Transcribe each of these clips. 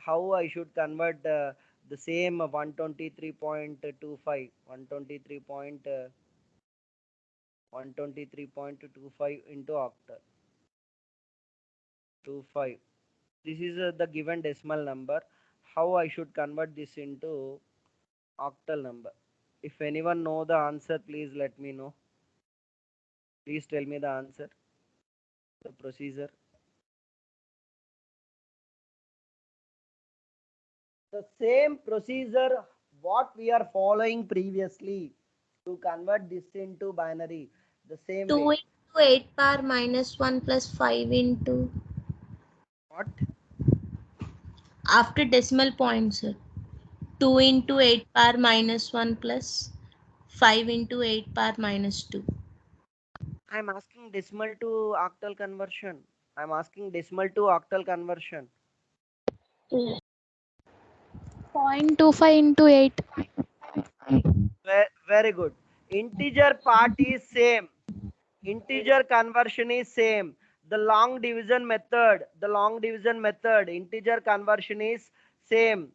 how I should convert the same 123.25 123.25 into octal. 25. This is the given decimal number. How I should convert this into octal number? If anyone know the answer, please let me know. Please tell me the answer, the procedure. The same procedure what we are following previously to convert this into binary. The same 2 way. into 8 power minus 1 plus 5 into What? after decimal points, sir. 2 into 8 power minus 1 plus 5 into 8 power minus 2. I'm asking decimal to octal conversion. I'm asking decimal to octal conversion. 0.25 into 8. Very good. Integer part is same. Integer conversion is same. The long division method, integer conversion is same.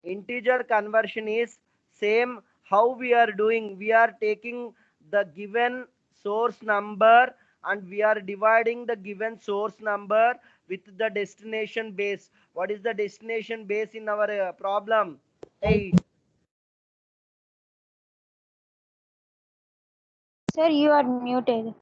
Integer conversion is same. How we are doing? We are taking the given source number and we are dividing the given source number with the destination base. What is the destination base in our problem? 8. Sir, you are muted.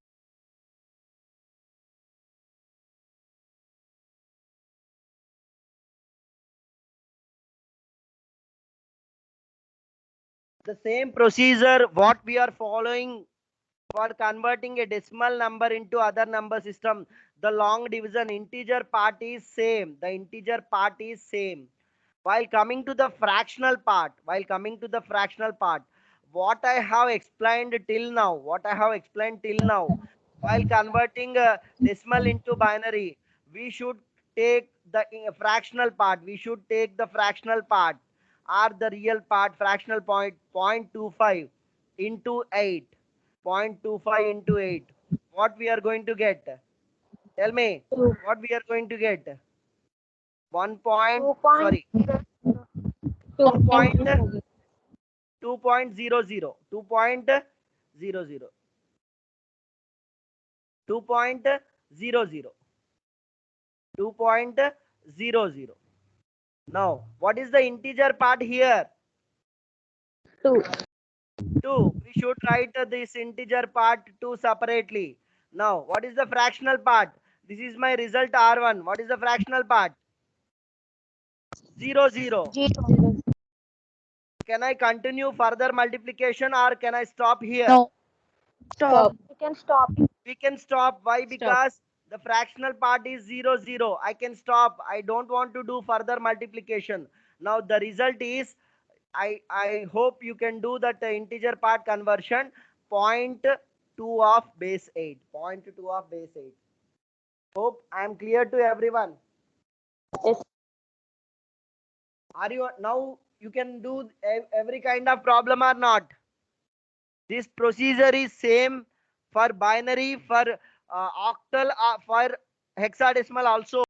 The same procedure what we are following for converting a decimal number into other number system. The long division integer part is same. The integer part is same. While coming to the fractional part, what I have explained till now, while converting a decimal into binary, we should take the fractional part. We should take the fractional part or the real part, fractional point 0.25 into 8. 0.25 into 8. What we are going to get? Tell me. What we are going to get? 1 point, 2. sorry, 2 point 2.00 2.00 2.00 2.00. Now, what is the integer part here? 2. 2. We should write this integer part 2 separately. Now, what is the fractional part? This is my result R1. What is the fractional part? 0, 0. 0. Can I continue further multiplication or can I stop here? No. Stop. You can stop. We can stop. Why? Because the fractional part is 0, 0. I can stop. I don't want to do further multiplication. Now the result is, I hope you can do that integer part conversion. 0.2 of base 8. 0.2 of base 8. Hope I am clear to everyone. Yes. Are you now? You can do every kind of problem or not? This procedure is same for binary, for octal, for hexadecimal also.